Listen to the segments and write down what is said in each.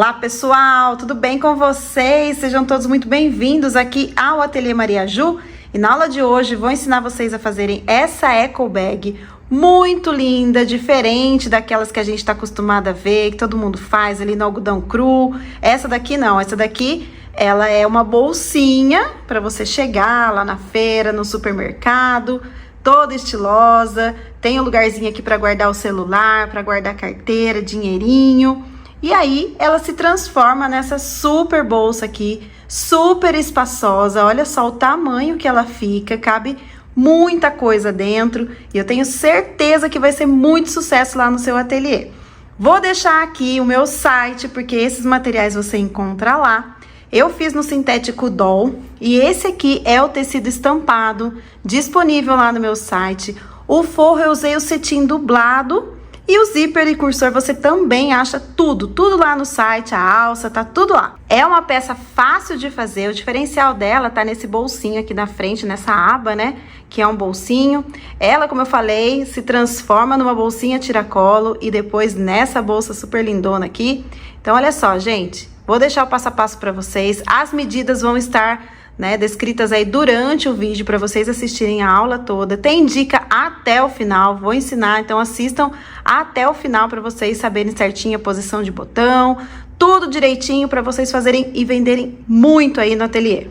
Olá pessoal, tudo bem com vocês? Sejam todos muito bem-vindos aqui ao Ateliê Maria Ju. E na aula de hoje vou ensinar vocês a fazerem essa eco bag muito linda, diferente daquelas que a gente está acostumado a ver, que todo mundo faz ali no algodão cru. Essa daqui não, essa daqui ela é uma bolsinha para você chegar lá na feira, no supermercado, toda estilosa. Tem um lugarzinho aqui para guardar o celular, para guardar carteira, dinheirinho. E aí, ela se transforma nessa super bolsa aqui, super espaçosa. Olha só o tamanho que ela fica, cabe muita coisa dentro. E eu tenho certeza que vai ser muito sucesso lá no seu ateliê. Vou deixar aqui o meu site, porque esses materiais você encontra lá. Eu fiz no Sintético Doll e esse aqui é o tecido estampado, disponível lá no meu site. O forro eu usei o cetim dublado. E o zíper e cursor você também acha tudo lá no site, a alça, tá tudo lá. É uma peça fácil de fazer, o diferencial dela tá nesse bolsinho aqui na frente, nessa aba, né? Que é um bolsinho. Ela, como eu falei, se transforma numa bolsinha tiracolo e depois nessa bolsa super lindona aqui. Então, olha só, gente, vou deixar o passo a passo para vocês. As medidas vão estar descritas aí durante o vídeo para vocês assistirem a aula toda. Tem dica até o final, vou ensinar, então assistam até o final para vocês saberem certinho a posição de botão, tudo direitinho para vocês fazerem e venderem muito aí no ateliê.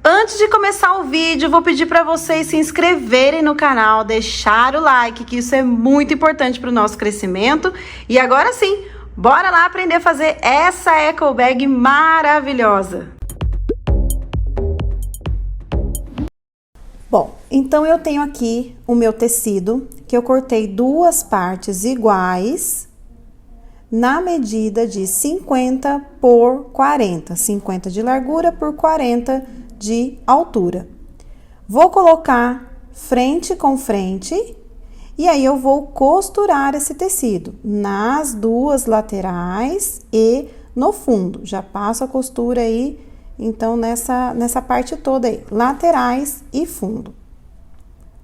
Antes de começar o vídeo, vou pedir para vocês se inscreverem no canal, deixar o like, que isso é muito importante para o nosso crescimento. E agora sim, bora lá aprender a fazer essa eco bag maravilhosa. Bom, então eu tenho aqui o meu tecido, que eu cortei duas partes iguais, na medida de 50 por 40, 50 de largura por 40 de altura. Vou colocar frente com frente, e aí eu vou costurar esse tecido nas duas laterais e no fundo. Já passo a costura aí, então, nessa parte toda aí, laterais e fundo,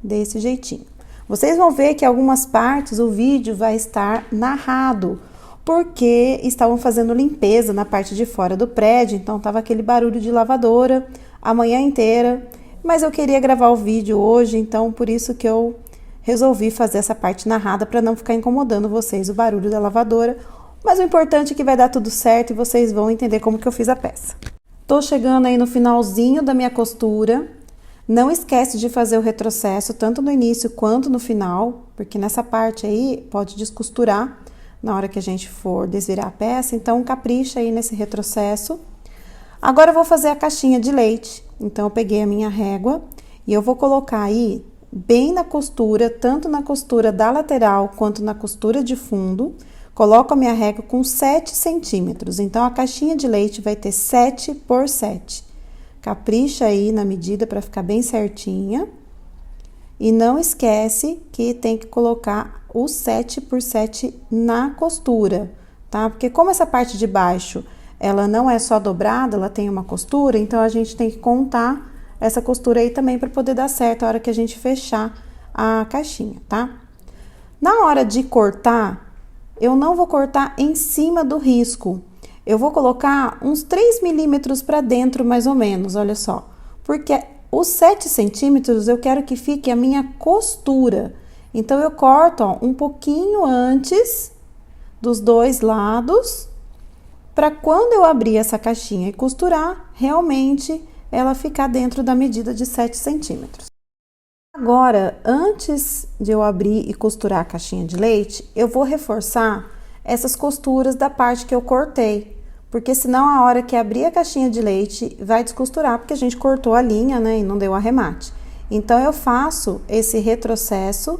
desse jeitinho. Vocês vão ver que algumas partes o vídeo vai estar narrado, porque estavam fazendo limpeza na parte de fora do prédio, então tava aquele barulho de lavadora a manhã inteira, mas eu queria gravar o vídeo hoje, então por isso que eu resolvi fazer essa parte narrada, para não ficar incomodando vocês o barulho da lavadora, mas o importante é que vai dar tudo certo e vocês vão entender como que eu fiz a peça. Tô chegando aí no finalzinho da minha costura. Não esquece de fazer o retrocesso, tanto no início quanto no final, porque nessa parte aí pode descosturar na hora que a gente for desvirar a peça, então capricha aí nesse retrocesso. Agora eu vou fazer a caixinha de leite, então eu peguei a minha régua e eu vou colocar aí bem na costura, tanto na costura da lateral quanto na costura de fundo. Coloco a minha régua com 7 centímetros, então a caixinha de leite vai ter 7 por 7. Capricha aí na medida para ficar bem certinha. E não esquece que tem que colocar o 7 por 7 na costura, tá? Porque como essa parte de baixo, ela não é só dobrada, ela tem uma costura, então a gente tem que contar essa costura aí também para poder dar certo a hora que a gente fechar a caixinha, tá? Na hora de cortar, eu não vou cortar em cima do risco. Eu vou colocar uns 3 milímetros para dentro, mais ou menos, olha só. Porque os 7 centímetros eu quero que fique a minha costura. Então, eu corto, ó, um pouquinho antes dos dois lados, para quando eu abrir essa caixinha e costurar, realmente ela ficar dentro da medida de 7 centímetros. Agora, antes de eu abrir e costurar a caixinha de leite, eu vou reforçar essas costuras da parte que eu cortei, porque senão a hora que abrir a caixinha de leite vai descosturar, porque a gente cortou a linha, né, e não deu arremate. Então, eu faço esse retrocesso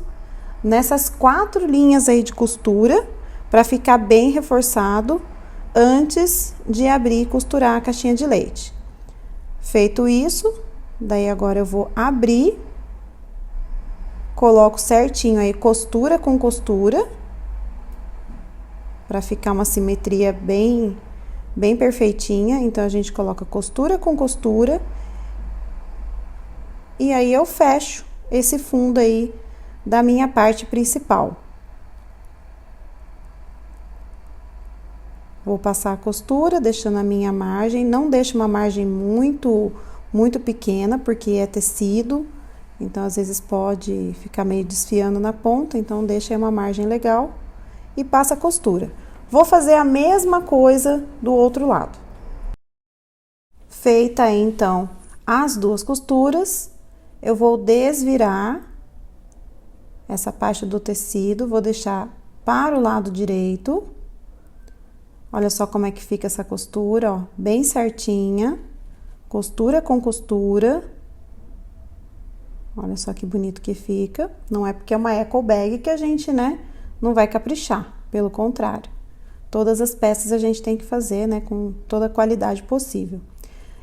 nessas 4 linhas aí de costura, para ficar bem reforçado antes de abrir e costurar a caixinha de leite. Feito isso, daí agora eu vou abrir. Coloco certinho aí, costura com costura, para ficar uma simetria bem perfeitinha. Então, a gente coloca costura com costura. E aí, eu fecho esse fundo aí da minha parte principal. Vou passar a costura, deixando a minha margem. Não deixo uma margem muito pequena, porque é tecido. Então, às vezes pode ficar meio desfiando na ponta. Então, deixa aí uma margem legal e passa a costura. Vou fazer a mesma coisa do outro lado. Feita aí, então, as duas costuras, eu vou desvirar essa parte do tecido. Vou deixar para o lado direito. Olha só como é que fica essa costura, ó, bem certinha, costura com costura. Olha só que bonito que fica. Não é porque é uma eco bag que a gente, né, não vai caprichar, pelo contrário. Todas as peças a gente tem que fazer, né, com toda a qualidade possível.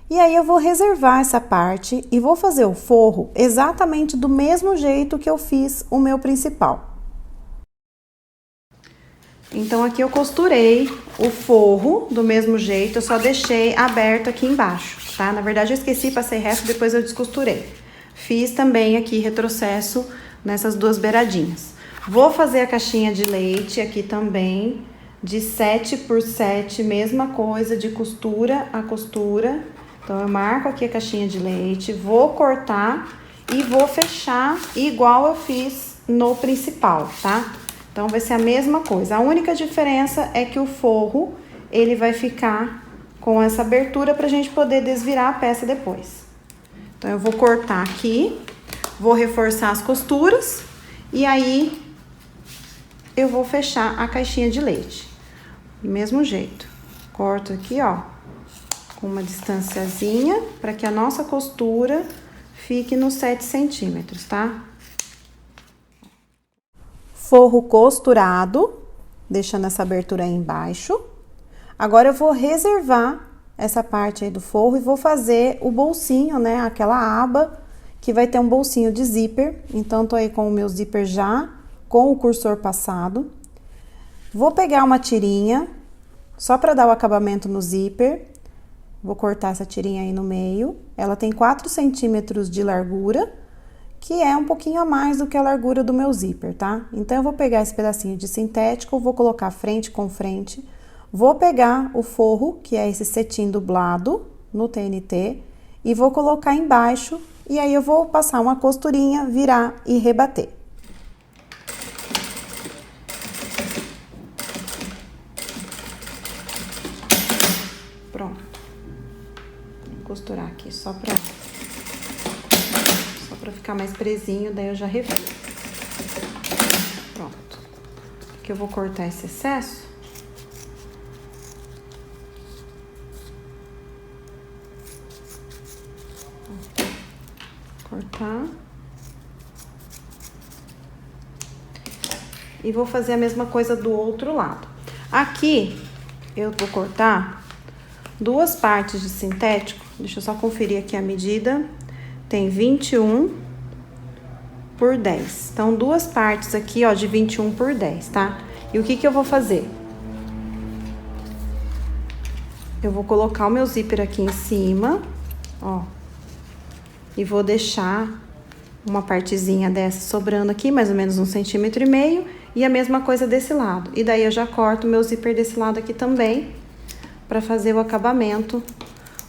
E aí eu vou reservar essa parte e vou fazer o forro exatamente do mesmo jeito que eu fiz o meu principal. Então, aqui eu costurei o forro do mesmo jeito, eu só deixei aberto aqui embaixo, tá? Na verdade, eu esqueci, passei reto, depois eu descosturei. Fiz também aqui retrocesso nessas duas beiradinhas. Vou fazer a caixinha de leite aqui também, de 7 por 7, mesma coisa, de costura a costura. Então, eu marco aqui a caixinha de leite, vou cortar e vou fechar igual eu fiz no principal, tá? Então, vai ser a mesma coisa. A única diferença é que o forro, ele vai ficar com essa abertura pra gente poder desvirar a peça depois. Então, eu vou cortar aqui, vou reforçar as costuras e aí eu vou fechar a caixinha de leite. Do mesmo jeito. Corto aqui, ó, com uma distanciazinha para que a nossa costura fique nos 7 centímetros, tá? Forro costurado, deixando essa abertura aí embaixo. Agora, eu vou reservar essa parte aí do forro e vou fazer o bolsinho, né? Aquela aba que vai ter um bolsinho de zíper. Então, tô aí com o meu zíper já, com o cursor passado. Vou pegar uma tirinha, só para dar o acabamento no zíper. Vou cortar essa tirinha aí no meio. Ela tem 4 centímetros de largura, que é um pouquinho a mais do que a largura do meu zíper, tá? Então, eu vou pegar esse pedacinho de sintético, vou colocar frente com frente, vou pegar o forro, que é esse cetim dublado no TNT, e vou colocar embaixo, e aí eu vou passar uma costurinha, virar e rebater. Pronto. Vou costurar aqui só pra ficar mais presinho, daí eu já reviro. Pronto. Aqui eu vou cortar esse excesso. Cortar. E vou fazer a mesma coisa do outro lado. Aqui, eu vou cortar 2 partes de sintético. Deixa eu só conferir aqui a medida. Tem 21 por 10. Então, 2 partes aqui, ó, de 21 por 10, tá? E o que que eu vou fazer? Eu vou colocar o meu zíper aqui em cima, ó. E vou deixar uma partezinha dessa sobrando aqui, mais ou menos 1,5 centímetros. E a mesma coisa desse lado. E daí, eu já corto o meu zíper desse lado aqui também, pra fazer o acabamento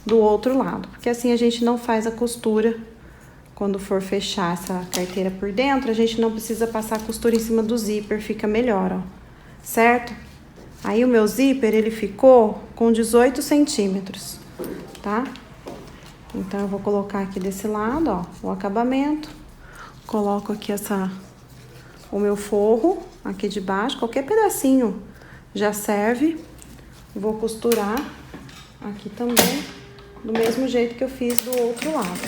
do outro lado. Porque assim, a gente não faz a costura. Quando for fechar essa carteira por dentro, a gente não precisa passar a costura em cima do zíper, fica melhor, ó. Certo? Aí, o meu zíper, ele ficou com 18 centímetros, tá? Então, eu vou colocar aqui desse lado, ó, o acabamento. Coloco aqui o meu forro aqui de baixo, qualquer pedacinho já serve. Vou costurar aqui também, do mesmo jeito que eu fiz do outro lado.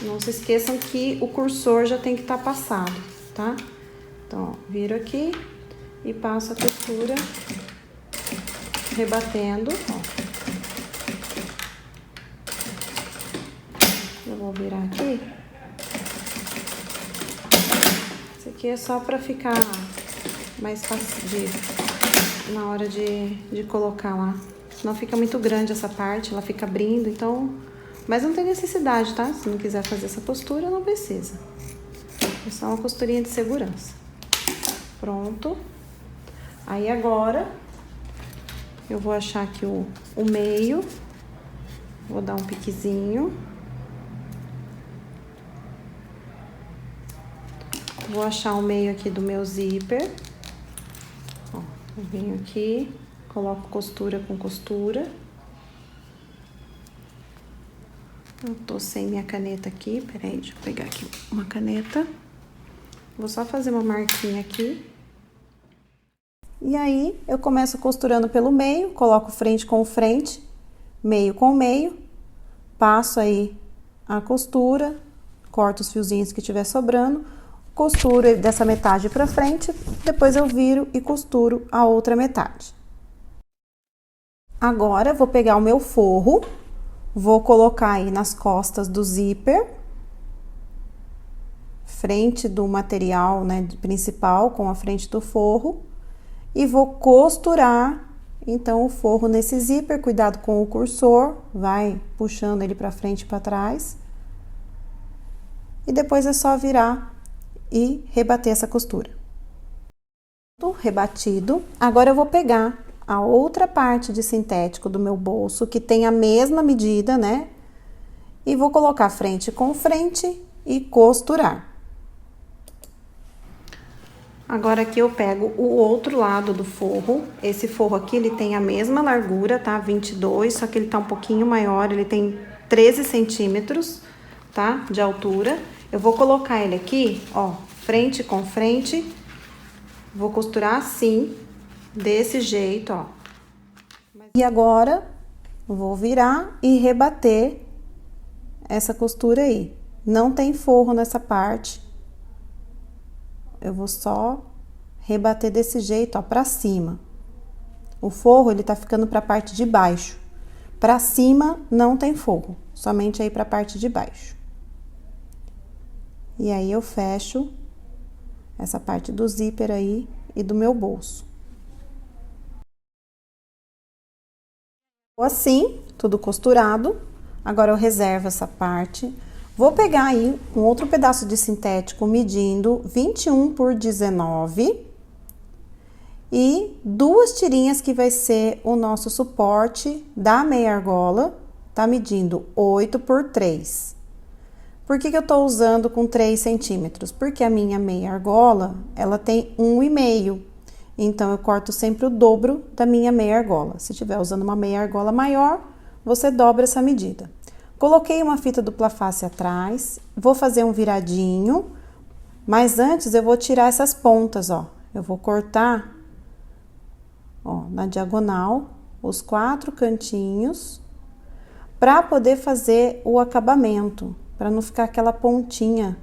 Não se esqueçam que o cursor já tem que estar passado, tá? Então, ó, viro aqui e passo a costura rebatendo, ó. Eu vou virar aqui. Isso aqui é só pra ficar mais fácil na hora de colocar lá. Senão fica muito grande essa parte, ela fica abrindo, então... Mas não tem necessidade, tá? Se não quiser fazer essa costura, não precisa. É só uma costurinha de segurança. Pronto. Aí, agora, eu vou achar aqui o meio, vou dar um piquezinho. Vou achar o meio aqui do meu zíper. Ó, eu venho aqui, coloco costura com costura. Eu tô sem minha caneta aqui, peraí, deixa eu pegar aqui uma caneta. Vou só fazer uma marquinha aqui. E aí, eu começo costurando pelo meio, coloco frente com frente, meio com meio, passo aí a costura, corto os fiozinhos que tiver sobrando, costuro dessa metade pra frente, depois eu viro e costuro a outra metade. Agora, vou pegar o meu forro, vou colocar aí nas costas do zíper, frente do material, né, principal com a frente do forro, e vou costurar então o forro nesse zíper. Cuidado com o cursor, vai puxando ele para frente e para trás. E depois é só virar e rebater essa costura. Rebatido. Agora eu vou pegar a outra parte de sintético do meu bolso, que tem a mesma medida, né? E vou colocar frente com frente e costurar. Agora aqui eu pego o outro lado do forro. Esse forro aqui, ele tem a mesma largura, tá? 22, só que ele tá um pouquinho maior, ele tem 13 centímetros, tá? De altura. Eu vou colocar ele aqui, ó, frente com frente. Vou costurar assim, desse jeito, ó. E agora, vou virar e rebater essa costura aí. Não tem forro nessa parte. Eu vou só rebater desse jeito, ó, pra cima. O forro, ele tá ficando pra parte de baixo. Pra cima, não tem forro, somente aí pra parte de baixo. E aí, eu fecho essa parte do zíper aí e do meu bolso. Assim, tudo costurado. Agora, eu reservo essa parte. Vou pegar aí um outro pedaço de sintético medindo 21 por 19 e duas tirinhas que vai ser o nosso suporte da meia argola, tá medindo 8 por 3. Por que eu tô usando com 3 centímetros? Porque a minha meia argola, ela tem 1,5, então eu corto sempre o dobro da minha meia argola. Se tiver usando uma meia argola maior, você dobra essa medida. Coloquei uma fita dupla face atrás, vou fazer um viradinho, mas antes eu vou tirar essas pontas, ó. Eu vou cortar, ó, na diagonal, os 4 cantinhos, para poder fazer o acabamento, para não ficar aquela pontinha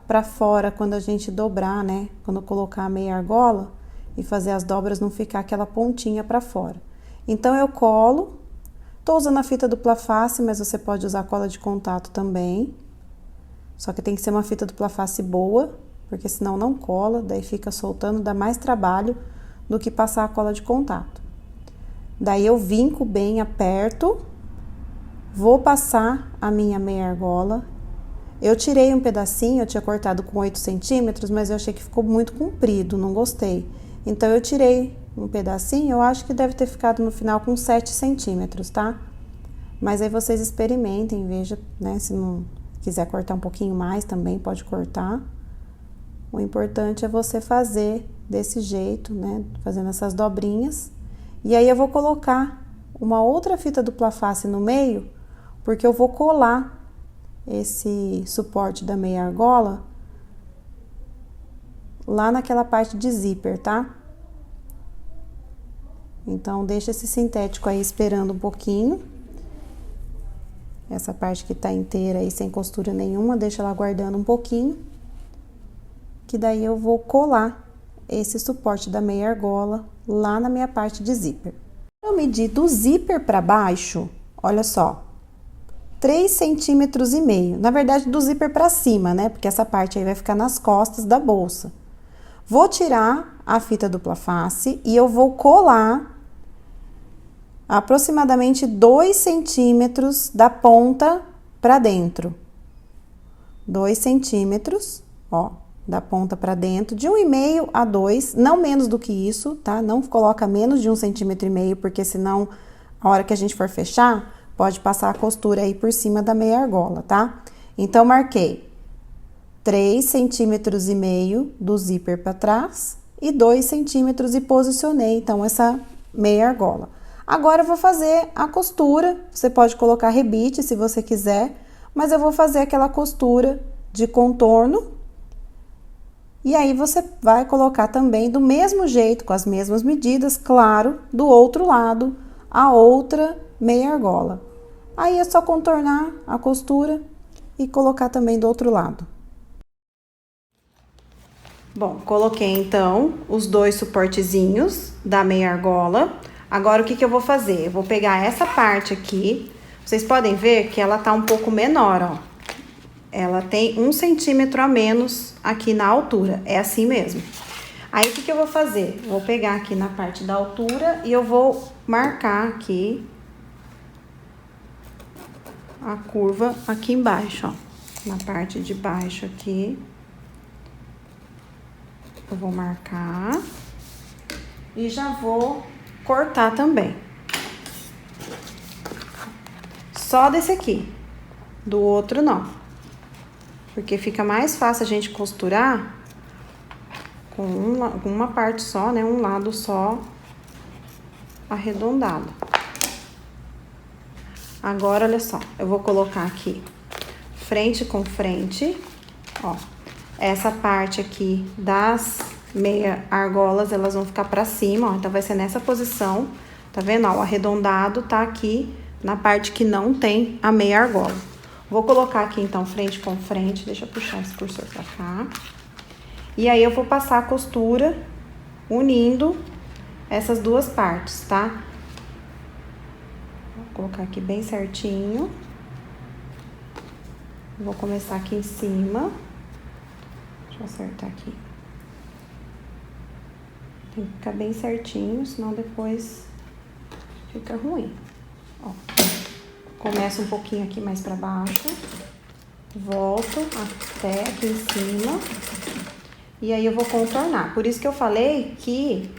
para fora quando a gente dobrar, né? Quando colocar a meia argola e fazer as dobras, não ficar aquela pontinha para fora. Então, eu colo. Tô usando a fita dupla face, mas você pode usar cola de contato também. Só que tem que ser uma fita dupla face boa, porque senão não cola, daí fica soltando, dá mais trabalho do que passar a cola de contato. Daí eu vinco bem, aperto, vou passar a minha meia argola. Eu tirei um pedacinho, eu tinha cortado com 8 centímetros, mas eu achei que ficou muito comprido, não gostei. Então, eu tirei um pedacinho, eu acho que deve ter ficado no final com 7 centímetros, tá? Mas aí vocês experimentem, veja, né? Se não quiser cortar um pouquinho mais, também pode cortar. O importante é você fazer desse jeito, né? Fazendo essas dobrinhas. E aí, eu vou colocar uma outra fita dupla face no meio, porque eu vou colar esse suporte da meia argola lá naquela parte de zíper, tá? Então, deixa esse sintético aí esperando um pouquinho. Essa parte que tá inteira aí, sem costura nenhuma, deixa ela guardando um pouquinho. Que daí eu vou colar esse suporte da meia argola lá na minha parte de zíper. Eu medi do zíper pra baixo, olha só, 3,5 centímetros. Na verdade, do zíper pra cima, né? Porque essa parte aí vai ficar nas costas da bolsa. Vou tirar a fita dupla face e eu vou colar aproximadamente 2 centímetros da ponta para dentro. 2 centímetros, ó, da ponta pra dentro, de 1,5 a 2, não menos do que isso, tá? Não coloca menos de 1,5 cm, porque senão, a hora que a gente for fechar, pode passar a costura aí por cima da meia argola, tá? Então, marquei 3,5 cm do zíper pra trás e 2 centímetros e posicionei, então, essa meia argola. Agora, eu vou fazer a costura, você pode colocar rebite se você quiser, mas eu vou fazer aquela costura de contorno. E aí, você vai colocar também do mesmo jeito, com as mesmas medidas, claro, do outro lado, a outra meia argola. Aí, é só contornar a costura e colocar também do outro lado. Bom, coloquei então os dois suportezinhos da meia argola. Agora, o que que eu vou fazer? Eu vou pegar essa parte aqui, vocês podem ver que ela tá um pouco menor, ó. Ela tem 1 centímetro a menos aqui na altura, é assim mesmo. Aí, o que que eu vou fazer? Vou pegar aqui na parte da altura e eu vou marcar aqui a curva aqui embaixo, ó. Na parte de baixo aqui. Eu vou marcar e já vou cortar também. Só desse aqui, do outro não. Porque fica mais fácil a gente costurar com uma parte só, né? Um lado só arredondado. Agora, olha só, eu vou colocar aqui frente com frente, ó. Essa parte aqui das meia argolas, elas vão ficar pra cima, ó. Então, vai ser nessa posição, tá vendo? Ó, o arredondado tá aqui na parte que não tem a meia argola. Vou colocar aqui, então, frente com frente. Deixa eu puxar esse cursor pra cá. E aí, eu vou passar a costura unindo essas duas partes, tá? Vou colocar aqui bem certinho. Vou começar aqui em cima. Deixa eu acertar aqui. Tem que ficar bem certinho, senão depois fica ruim. Ó. Começo um pouquinho aqui mais pra baixo. Volto até aqui em cima. E aí, eu vou contornar. Por isso que eu falei que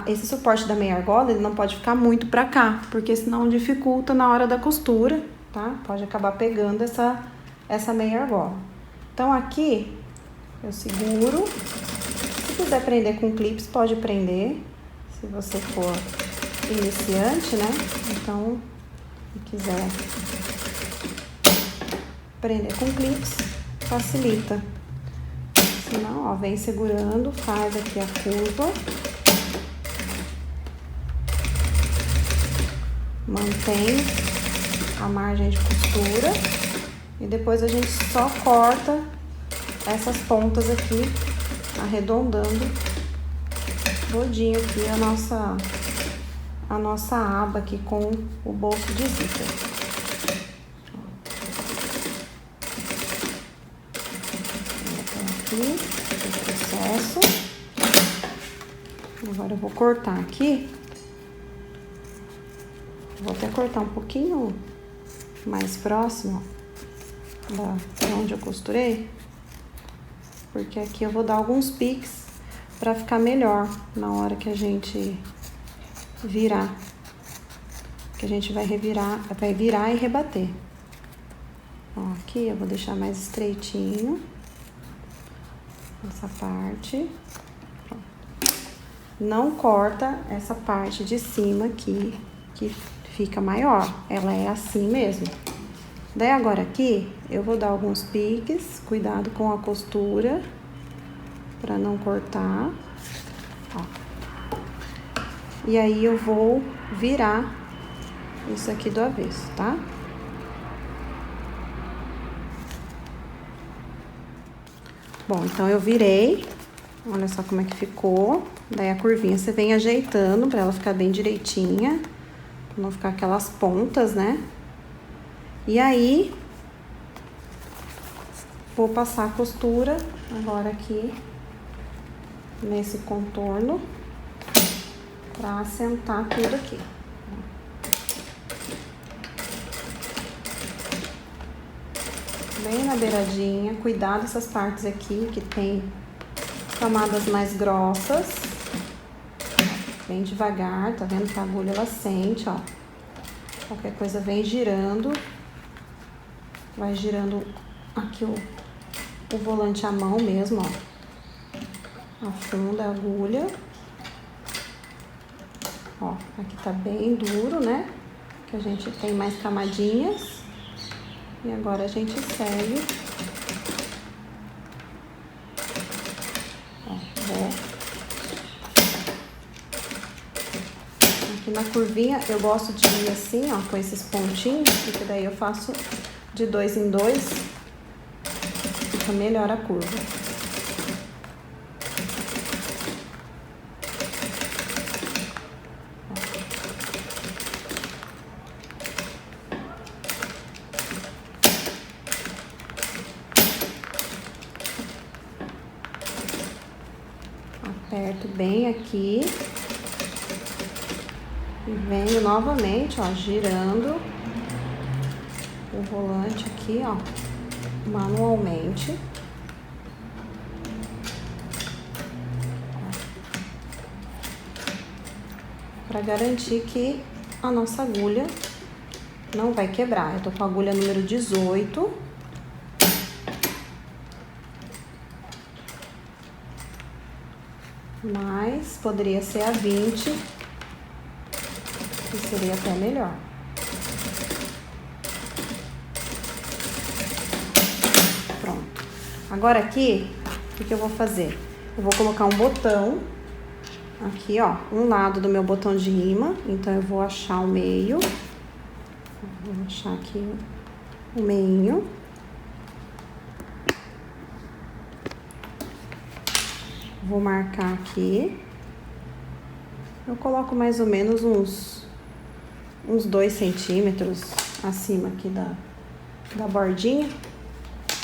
esse suporte da meia argola, ele não pode ficar muito pra cá, porque senão dificulta na hora da costura, tá? Pode acabar pegando essa meia argola. Então, aqui, eu seguro. Se quiser prender com clips, pode prender. Se você for iniciante, né? Então, se quiser prender com clips, facilita. Senão, ó, vem segurando, faz aqui a curva. Mantém a margem de costura. E depois a gente só corta essas pontas aqui, arredondando todinho aqui a nossa aba aqui com o bolso de zíper. Aqui, o processo. Agora eu vou cortar aqui. Vou até cortar um pouquinho mais próximo da onde eu costurei. Porque aqui eu vou dar alguns piques pra ficar melhor na hora que a gente virar. Que a gente vai virar e rebater. Ó, aqui eu vou deixar mais estreitinho. Essa parte. Pronto. Não corta essa parte de cima aqui, que fica maior. Ela é assim mesmo. Daí, agora aqui, eu vou dar alguns piques, cuidado com a costura, pra não cortar, ó. E aí, eu vou virar isso aqui do avesso, tá? Bom, então, eu virei, olha só como é que ficou. Daí, a curvinha você vem ajeitando pra ela ficar bem direitinha, pra não ficar aquelas pontas, né? E aí, vou passar a costura agora aqui nesse contorno pra assentar tudo aqui. bem na beiradinha. Cuidado essas partes aqui que tem camadas mais grossas. Bem devagar, tá vendo que a agulha ela sente, ó. Qualquer coisa vem girando. Vai girando aqui o volante à mão mesmo, ó. Afunda a agulha. Ó, aqui tá bem duro, né? Que a gente tem mais camadinhas. E agora a gente segue. Ó, aqui na curvinha eu gosto de ir assim, ó, com esses pontinhos, porque daí eu faço de 2 em 2, fica melhor a curva. Aperto bem aqui e venho novamente, ó, girando o volante aqui, ó, manualmente. Para garantir que a nossa agulha não vai quebrar. Eu tô com a agulha número 18. Mas poderia ser a 20, que seria até melhor. Pronto. Agora aqui, o que eu vou fazer? Eu vou colocar um botão aqui, ó, um lado do meu botão de imã. Então, eu vou achar o meio. Vou achar aqui o meinho. Vou marcar aqui. Eu coloco mais ou menos uns 2 centímetros acima aqui da bordinha.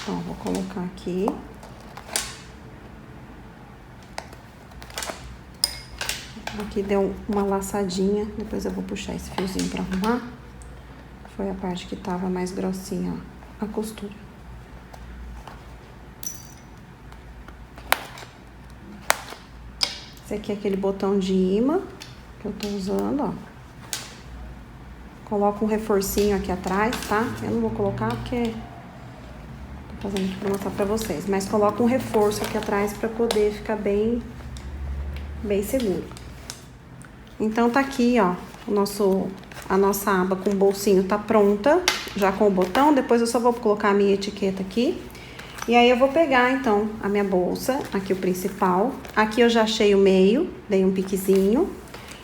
Então, vou colocar aqui. Aqui deu uma laçadinha, depois eu vou puxar esse fiozinho pra arrumar. Foi a parte que tava mais grossinha, ó, a costura. Esse aqui é aquele botão de imã que eu tô usando, ó. Coloco um reforcinho aqui atrás, tá? Eu não vou colocar porque tô fazendo aqui pra mostrar pra vocês. Mas coloco um reforço aqui atrás pra poder ficar bem seguro. Então, tá aqui, ó, a nossa aba com o bolsinho tá pronta, já com o botão. Depois eu só vou colocar a minha etiqueta aqui. E aí, eu vou pegar, então, a minha bolsa, aqui o principal. Aqui eu já achei o meio, dei um piquezinho.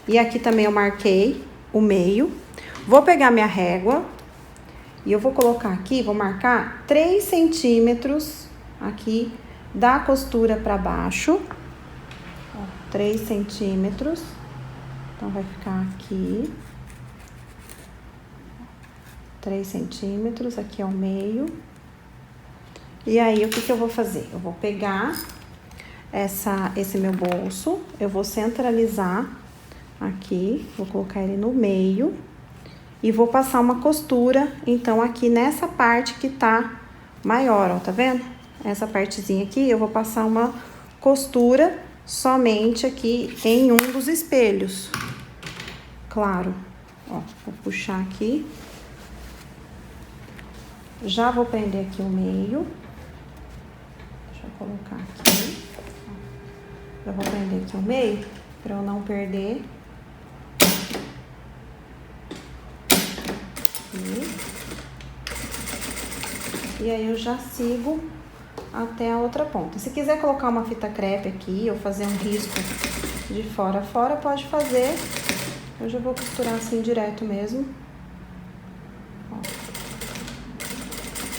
E aqui também eu marquei o meio. Vou pegar minha régua e eu vou colocar aqui, vou marcar 3 centímetros aqui da costura pra baixo. Ó, 3 centímetros. Então, vai ficar aqui. 3 centímetros, aqui é o meio. E aí, o que eu vou fazer? Eu vou pegar esse meu bolso, eu vou centralizar aqui, vou colocar ele no meio e vou passar uma costura, então, aqui nessa parte que tá maior, ó, tá vendo? Essa partezinha aqui, eu vou passar uma costura somente aqui em um dos espelhos. Claro, ó, vou puxar aqui. Já vou prender aqui o meio. Deixa eu colocar aqui. Já vou prender aqui o meio, pra eu não perder. E aí, eu já sigo até a outra ponta. Se quiser colocar uma fita crepe aqui, ou fazer um risco de fora a fora, pode fazer. Eu já vou costurar assim, direto mesmo. Ó.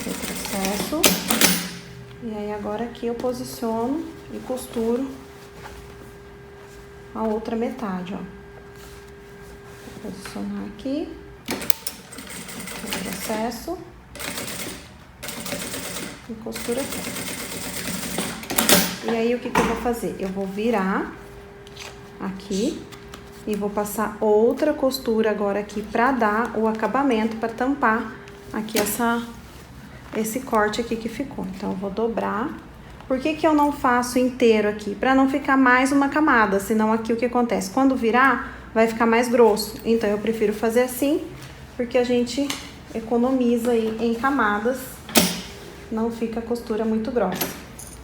Processo. E aí, agora aqui eu posiciono e costuro a outra metade, ó. Vou posicionar aqui. O processo. E costura aqui. E aí, o que eu vou fazer? Eu vou virar aqui e vou passar outra costura agora aqui pra dar o acabamento, pra tampar aqui esse corte aqui que ficou. Então, eu vou dobrar. Por que que eu não faço inteiro aqui? Pra não ficar mais uma camada, senão aqui o que acontece? Quando virar, vai ficar mais grosso. Então, eu prefiro fazer assim, porque a gente economiza aí em camadas, não fica a costura muito grossa.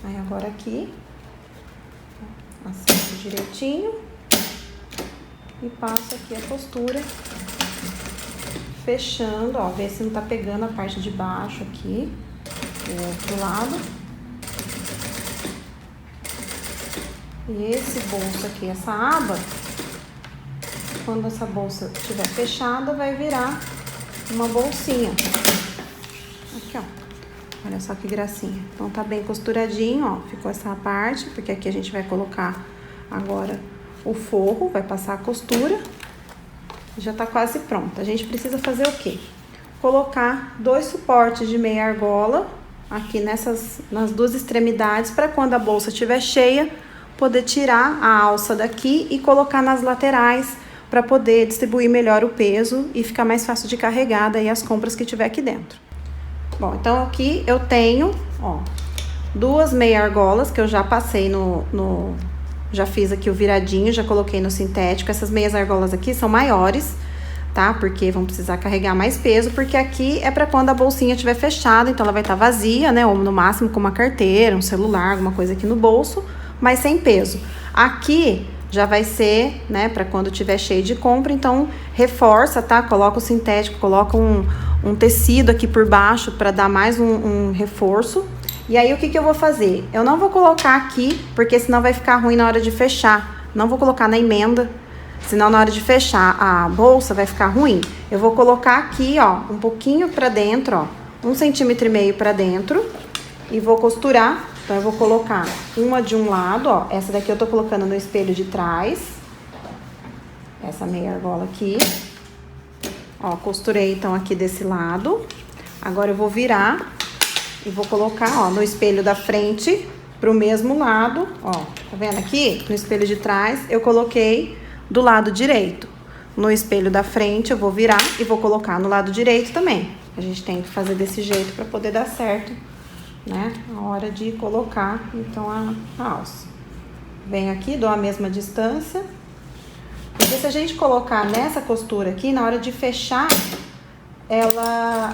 Aí, agora aqui, acerto direitinho e passo aqui a costura, fechando, ó, ver se não tá pegando a parte de baixo aqui, do outro lado. E esse bolso aqui, essa aba, quando essa bolsa estiver fechada, vai virar uma bolsinha. Aqui, ó. Olha só que gracinha. Então, tá bem costuradinho, ó. Ficou essa parte, porque aqui a gente vai colocar agora o forro, vai passar a costura. Já tá quase pronta. A gente precisa fazer o quê? Colocar 2 suportes de meia argola aqui nas duas extremidades, para quando a bolsa estiver cheia, poder tirar a alça daqui e colocar nas laterais, para poder distribuir melhor o peso e ficar mais fácil de carregar daí as compras que tiver aqui dentro. Bom, então aqui eu tenho, ó, 2 meia argolas que eu já passei já fiz aqui o viradinho, já coloquei no sintético. Essas meias argolas aqui são maiores, tá? Porque vão precisar carregar mais peso, porque aqui é pra quando a bolsinha estiver fechada, então ela vai estar vazia, né? Ou no máximo com uma carteira, um celular, alguma coisa aqui no bolso, mas sem peso. Aqui já vai ser, né, pra quando tiver cheio de compra, então reforça, tá? Coloca o sintético, coloca um tecido aqui por baixo pra dar mais um reforço. E aí, o que que eu vou fazer? Eu não vou colocar aqui, porque senão vai ficar ruim na hora de fechar. Não vou colocar na emenda, senão na hora de fechar a bolsa vai ficar ruim. Eu vou colocar aqui, ó, um pouquinho pra dentro, ó, 1,5 centímetro pra dentro. E vou costurar. Então, eu vou colocar uma de um lado, ó. Essa daqui eu tô colocando no espelho de trás. Essa meia argola aqui. Ó, costurei, então, aqui desse lado. Agora, eu vou virar e vou colocar, ó, no espelho da frente, pro mesmo lado, ó. Tá vendo aqui? No espelho de trás, eu coloquei do lado direito. No espelho da frente, eu vou virar e vou colocar no lado direito também. A gente tem que fazer desse jeito pra poder dar certo, né? A hora de colocar, então, a alça. Venho aqui, dou a mesma distância. Porque se a gente colocar nessa costura aqui, na hora de fechar,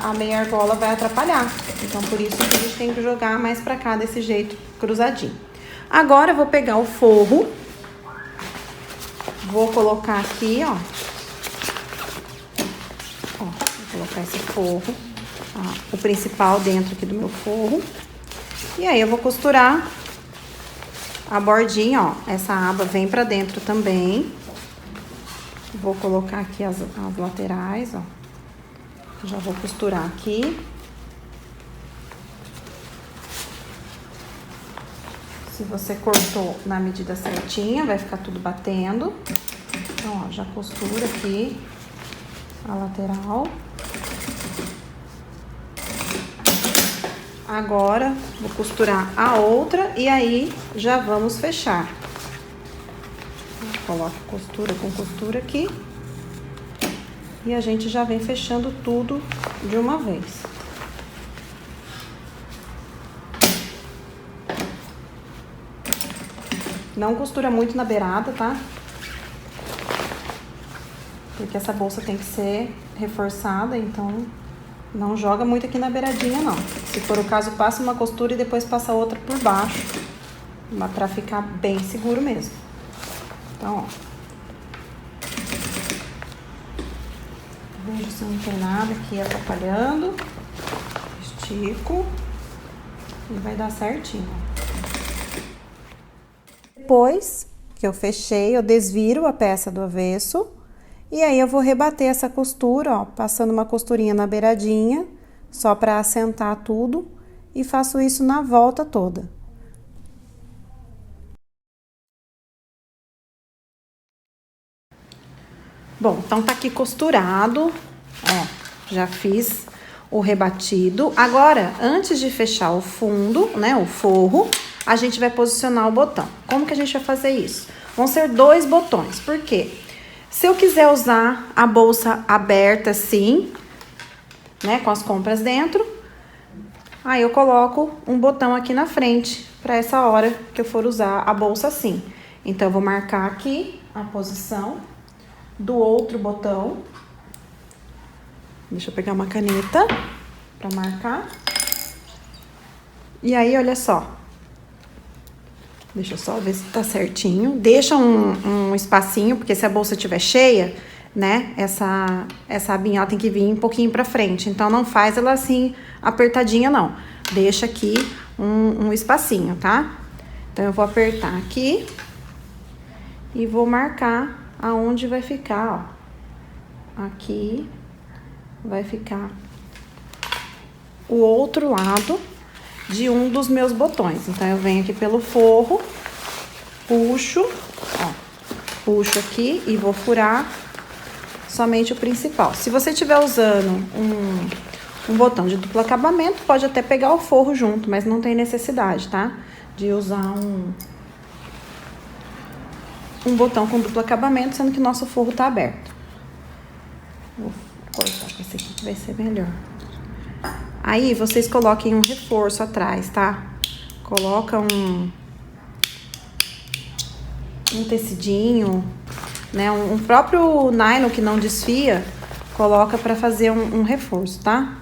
a meia argola vai atrapalhar. Então, por isso que a gente tem que jogar mais pra cá, desse jeito, cruzadinho. Agora, eu vou pegar o forro. Vou colocar aqui, ó. Ó, vou colocar esse forro, ó, o principal dentro aqui do meu forro. E aí, eu vou costurar a bordinha, ó. Essa aba vem pra dentro também. Vou colocar aqui as laterais, ó. Já vou costurar aqui. Se você cortou na medida certinha, vai ficar tudo batendo. Então, ó, já costura aqui a lateral. Agora, vou costurar a outra e aí já vamos fechar. Coloco costura com costura aqui. E a gente já vem fechando tudo de uma vez. Não costura muito na beirada, tá? Porque essa bolsa tem que ser reforçada, então não joga muito aqui na beiradinha, não. Se for o caso, passa uma costura e depois passa outra por baixo, pra ficar bem seguro mesmo. Então, ó. Vejo se não tem nada aqui atrapalhando. Estico. E vai dar certinho. Depois que eu fechei, eu desviro a peça do avesso. E aí, eu vou rebater essa costura, ó. Passando uma costurinha na beiradinha. Só pra assentar tudo. E faço isso na volta toda. Bom, então tá aqui costurado, ó, já fiz o rebatido. Agora, antes de fechar o fundo, né, o forro, a gente vai posicionar o botão. Como que a gente vai fazer isso? Vão ser 2 botões, por quê? Se eu quiser usar a bolsa aberta assim, né, com as compras dentro, Aí eu coloco um botão aqui na frente, para essa hora que eu for usar a bolsa assim. Então, eu vou marcar aqui a posição do outro botão. Deixa eu pegar uma caneta para marcar. E aí, olha só. Deixa eu só ver se tá certinho. Deixa um espacinho, porque se a bolsa estiver cheia, né, essa abinha ela tem que vir um pouquinho pra frente. Então, não faz ela assim, apertadinha, não. Deixa aqui um espacinho, tá? Então, eu vou apertar aqui e vou marcar aonde vai ficar, ó. Aqui vai ficar o outro lado de um dos meus botões. Então, eu venho aqui pelo forro, puxo, ó, puxo aqui e vou furar somente o principal. Se você estiver usando um botão de duplo acabamento, pode até pegar o forro junto, mas não tem necessidade, tá? De usar um botão com duplo acabamento, sendo que nosso forro tá aberto. Vou cortar com esse aqui que vai ser melhor. Aí, vocês coloquem um reforço atrás, tá? Coloca um tecidinho, né? Um próprio nylon que não desfia, coloca pra fazer um reforço, tá?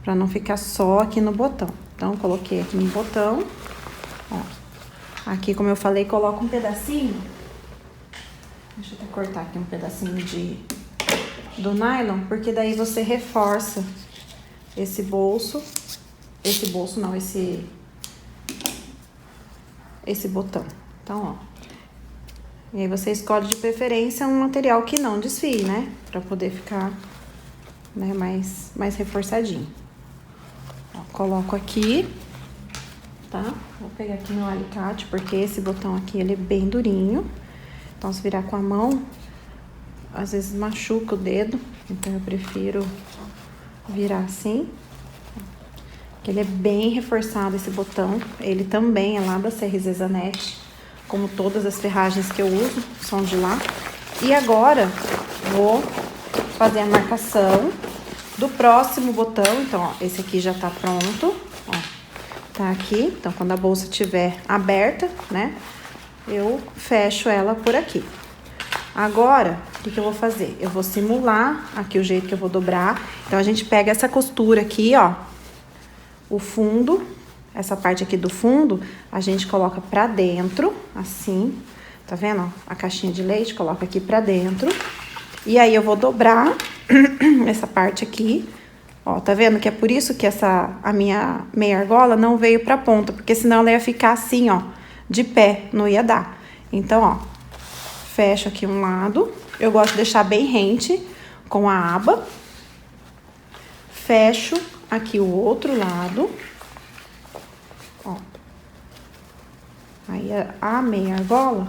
Pra não ficar só aqui no botão. Então, coloquei aqui no botão, ó. Aqui, como eu falei, coloca um pedacinho. Deixa eu até cortar aqui um pedacinho do nylon, porque daí você reforça esse bolso não, esse botão. Então, ó. E aí você escolhe de preferência um material que não desfie, né? Pra poder ficar, né, mais reforçadinho. Ó, coloco aqui, tá? Vou pegar aqui meu alicate, porque esse botão aqui, ele é bem durinho. Então, se virar com a mão, às vezes machuca o dedo. Então, eu prefiro virar assim. Que ele é bem reforçado, esse botão. Ele também é lá da CRZ Zanetti, como todas as ferragens que eu uso, são de lá. E agora, vou fazer a marcação do próximo botão. Então, ó, esse aqui já tá pronto, ó. Tá aqui. Então, quando a bolsa estiver aberta, né, eu fecho ela por aqui. Agora, o que eu vou fazer? Eu vou simular aqui o jeito que eu vou dobrar. Então, a gente pega essa costura aqui, ó, o fundo, essa parte aqui do fundo, a gente coloca pra dentro, assim, tá vendo, ó? A caixinha de leite, coloca aqui pra dentro. E aí, eu vou dobrar essa parte aqui, ó, tá vendo que é por isso que a minha meia argola não veio pra ponta, porque senão ela ia ficar assim, ó, de pé, não ia dar. Então, ó, fecho aqui um lado. Eu gosto de deixar bem rente com a aba. Fecho aqui o outro lado. Ó. Aí, a meia argola,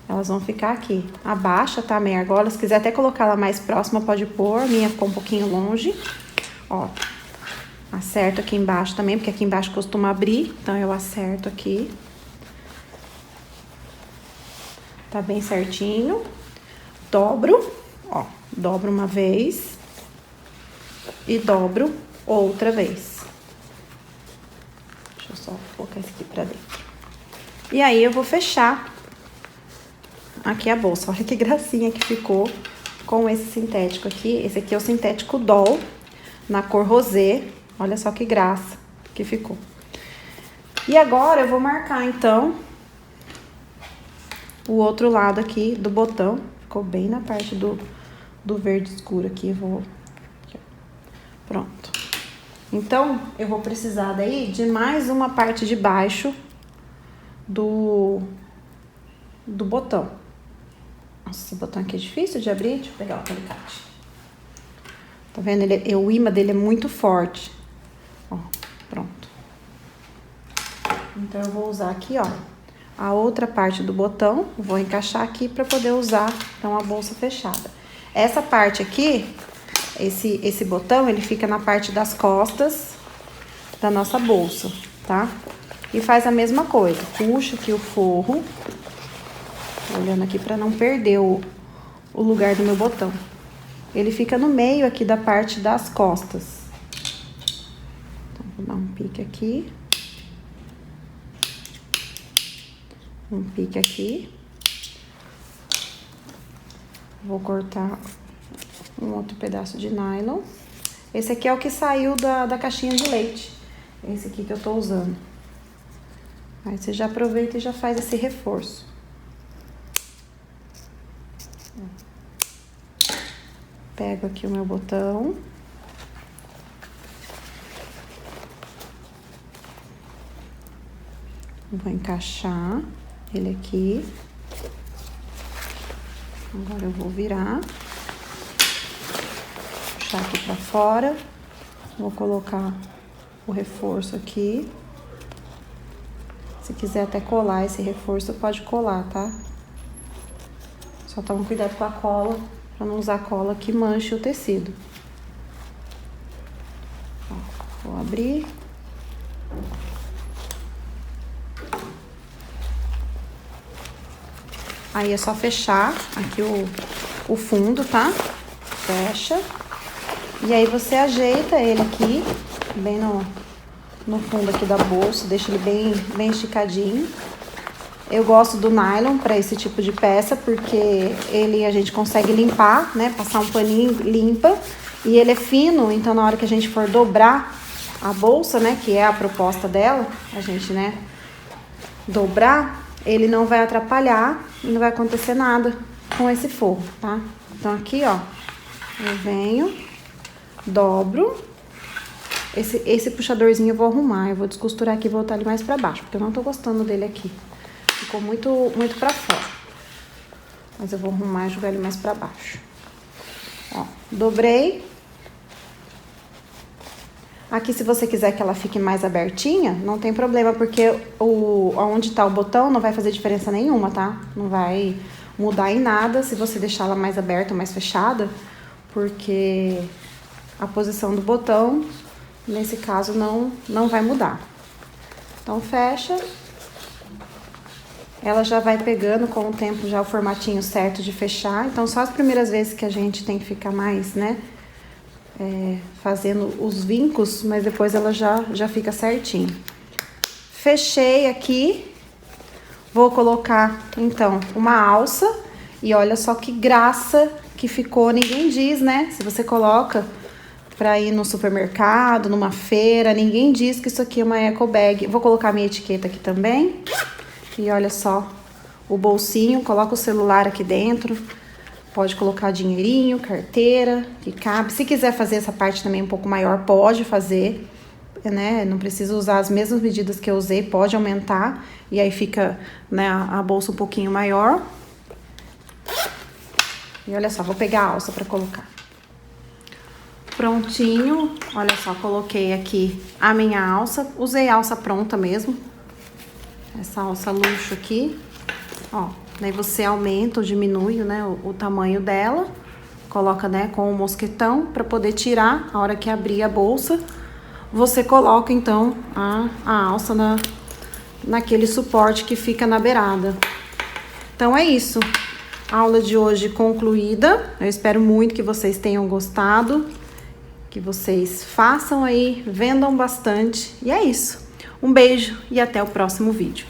elas vão ficar aqui. Abaixa, tá, a meia argola. Se quiser até colocar ela mais próxima, pode pôr. A minha ficou um pouquinho longe. Ó. Acerto aqui embaixo também, porque aqui embaixo costuma abrir. Então, eu acerto aqui. Tá bem certinho. Dobro, ó, dobro uma vez e dobro outra vez. Deixa eu só colocar isso aqui pra dentro. E aí, eu vou fechar aqui a bolsa. Olha que gracinha que ficou com esse sintético aqui. Esse aqui é o sintético Doll, na cor rosé. Olha só que graça que ficou. E agora, eu vou marcar, então, o outro lado aqui do botão. Ficou bem na parte do verde escuro aqui. Aqui, pronto. Então, eu vou precisar daí de mais uma parte de baixo do botão. Nossa, esse botão aqui é difícil de abrir. Deixa eu pegar o alicate. Tá vendo? O imã dele é muito forte. Ó, pronto. Então, eu vou usar aqui, ó, a outra parte do botão, vou encaixar aqui para poder usar, então, a bolsa fechada. Essa parte aqui, esse botão, ele fica na parte das costas da nossa bolsa, tá? E faz a mesma coisa, puxa aqui o forro, olhando aqui para não perder o lugar do meu botão. Ele fica no meio aqui da parte das costas. Então, vou dar um pique aqui. Um pique aqui. Vou cortar um outro pedaço de nylon. Esse aqui é o que saiu da caixinha de leite. Esse aqui que eu tô usando. Aí você já aproveita e já faz esse reforço. Pego aqui o meu botão. Vou encaixar ele aqui. Agora eu vou virar. Puxar aqui pra fora. Vou colocar o reforço aqui. Se quiser até colar esse reforço, pode colar, tá? Só toma cuidado com a cola, pra não usar cola que manche o tecido. Ó, vou abrir. Aí é só fechar aqui o fundo, tá? Fecha. E aí você ajeita ele aqui, bem no fundo aqui da bolsa, deixa ele bem esticadinho. Eu gosto do nylon para esse tipo de peça, porque a gente consegue limpar, né? Passar um paninho, limpa. E ele é fino, então na hora que a gente for dobrar a bolsa, né? Que é a proposta dela, a gente, né? Dobrar, ele não vai atrapalhar e não vai acontecer nada com esse forro, tá? Então aqui, ó, eu venho, dobro. Esse puxadorzinho eu vou arrumar, eu vou descosturar aqui e voltar ele mais pra baixo, porque eu não tô gostando dele aqui. Ficou muito pra fora. Mas eu vou arrumar e jogar ele mais pra baixo. Ó, dobrei. Aqui, se você quiser que ela fique mais abertinha, não tem problema, porque onde tá o botão não vai fazer diferença nenhuma, tá? Não vai mudar em nada se você deixar ela mais aberta ou mais fechada, porque a posição do botão, nesse caso, não vai mudar. Então, fecha. Ela já vai pegando com o tempo já o formatinho certo de fechar. Então, só as primeiras vezes que a gente tem que ficar mais, né? Fazendo os vincos, mas depois ela já fica certinho. Fechei aqui. Vou colocar, então, uma alça. E olha só que graça que ficou. Ninguém diz, né? Se você coloca pra ir no supermercado, numa feira, ninguém diz que isso aqui é uma eco bag. Vou colocar minha etiqueta aqui também. E olha só o bolsinho, coloca o celular aqui dentro. Pode colocar dinheirinho, carteira, que cabe. Se quiser fazer essa parte também um pouco maior, pode fazer, né? Não precisa usar as mesmas medidas que eu usei, pode aumentar. E aí fica, né, a bolsa um pouquinho maior. E olha só, vou pegar a alça pra colocar. Prontinho, olha só, coloquei aqui a minha alça. Usei a alça pronta mesmo. Essa alça luxo aqui, ó. Daí você aumenta ou diminui, né, o tamanho dela. Coloca, né, com o mosquetão para poder tirar. A hora que abrir a bolsa, você coloca, então, a alça naquele suporte que fica na beirada. Então, é isso. A aula de hoje concluída. Eu espero muito que vocês tenham gostado. Que vocês façam aí, vendam bastante. E é isso. Um beijo e até o próximo vídeo.